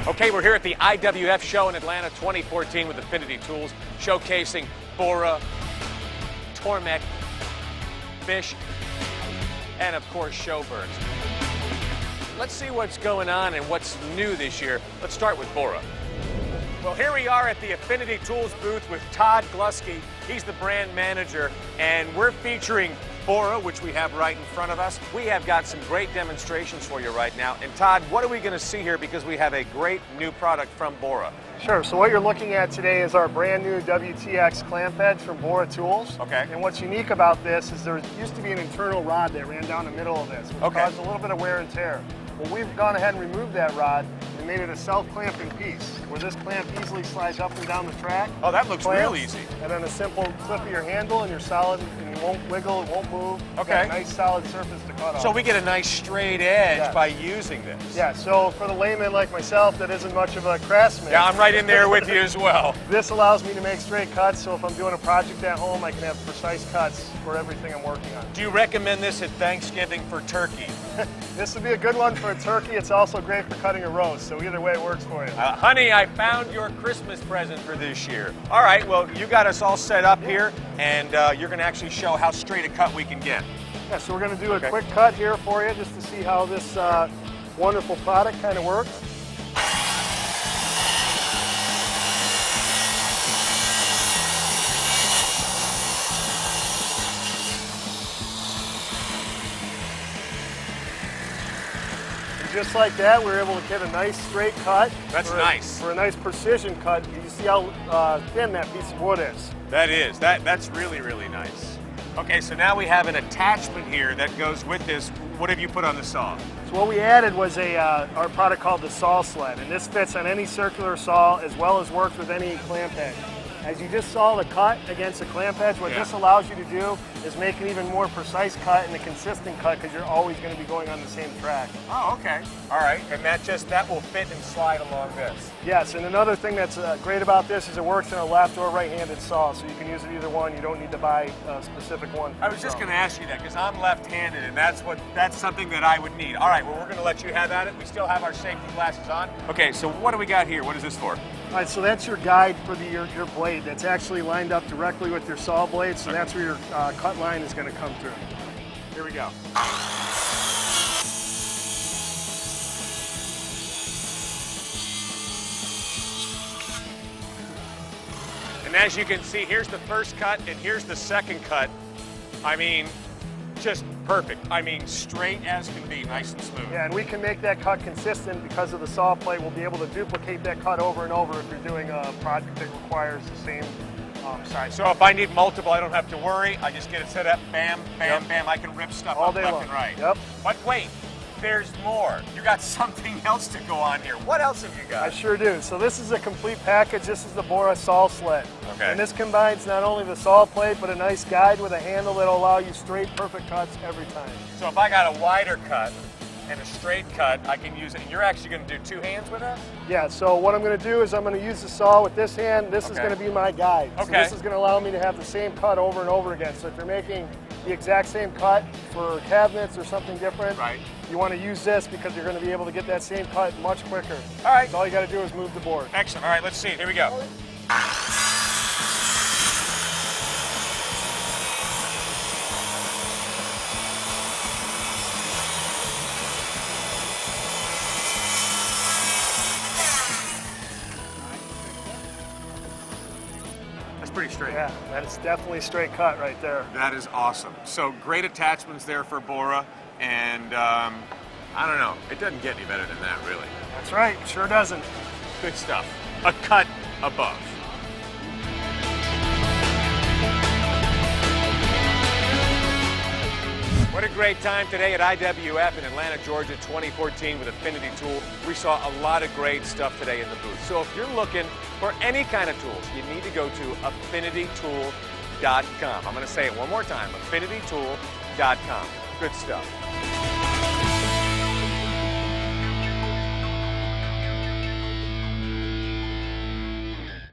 Okay, we're here at the IWF show in Atlanta 2014 with Affinity Tools, showcasing BORA, Tormek, FISCH, and of course Sjobergs. Let's see what's going on and what's new this year. Let's start with BORA. Well, here we are at the Affinity Tools booth with Todd Glusky. He's the brand manager, and we're featuring BORA, which we have right in front of us. We have got some great demonstrations for you right now. And Todd, what are we going to see here, because we have a great new product from BORA? Sure, so what you're looking at today is our brand new WTX clamp heads from BORA Tools. Okay. And what's unique about this is there used to be an internal rod that ran down the middle of this, which caused a little bit of wear and tear. Well, we've gone ahead and removed that rod and made it a self-clamping piece, where this clamp easily slides up and down the track. Oh, that looks real easy. And then a simple clip of your handle and you're solid, and you won't wiggle, it won't move. Okay. Got a nice solid surface to cut off. So we get a nice straight edge by using this. Yeah, so for the layman like myself that isn't much of a craftsman. Yeah, I'm right in there with you as well. This allows me to make straight cuts, so if I'm doing a project at home, I can have precise cuts for everything I'm working on. Do you recommend this at Thanksgiving for turkey? This would be a good one for a turkey. It's also great for cutting a roast, so either way it works for you. Honey, I found your Christmas present for this year. All right, well, you got us all set up here, and you're going to actually show how straight a cut we can get. Yeah, so we're going to do a quick cut here for you, just to see how this wonderful product kind of works. Just like that, we were able to get a nice straight cut. That's nice. For a nice precision cut. You see how thin that piece of wood is. That is. That's really, really nice. Okay, so now we have an attachment here that goes with this. What have you put on the saw? So what we added was our product called the saw sled, and this fits on any circular saw as well as works with any clamp head. As you just saw the cut against the clamp edge, what this allows you to do is make an even more precise cut and a consistent cut, because you're always going to be going on the same track. Oh, okay. All right, and that will fit and slide along this. Yes, and another thing that's great about this is it works in a left or right-handed saw, so you can use it either one. You don't need to buy a specific one. I was just going to ask you that, because I'm left-handed, and that's something that I would need. All right, well, we're going to let you have at it. We still have our safety glasses on. Okay, so what do we got here? What is this for? All right, so that's your guide for your blade. That's actually lined up directly with your saw blade, so that's where your cut line is going to come through. Here we go. And as you can see, here's the first cut and here's the second cut. I mean, just perfect. I mean, straight as can be, nice and smooth. Yeah, and we can make that cut consistent because of the saw plate. We'll be able to duplicate that cut over and over if you're doing a project that requires the same size. So if I need multiple, I don't have to worry. I just get it set up, bam, bam, bam. I can rip stuff all up day left long. and right. Yep. But wait, there's more. You got something else to go on here. What else have you got? I sure do. So this is a complete package. This is the BORA saw sled. Okay. And this combines not only the saw plate, but a nice guide with a handle that'll allow you straight, perfect cuts every time. So if I got a wider cut and a straight cut, I can use it. You're actually going to do two hands with that? Yeah, so what I'm going to do is I'm going to use the saw with this hand. This is going to be my guide. Okay. So this is going to allow me to have the same cut over and over again. So if you're making the exact same cut for cabinets or something different, you want to use this because you're going to be able to get that same cut much quicker. All right. So all you got to do is move the board. Excellent. All right, let's see. Here we go. Pretty straight. Yeah, that's definitely a straight cut right there. That is awesome. So great attachments there for BORA, and I don't know, it doesn't get any better than that, really. That's right, sure doesn't. Good stuff. A cut above. What a great time today at IWF in Atlanta, Georgia 2014 with Affinity Tool. We saw a lot of great stuff today in the booth. So if you're looking for any kind of tools, you need to go to affinitytool.com. I'm going to say it one more time, affinitytool.com. Good stuff.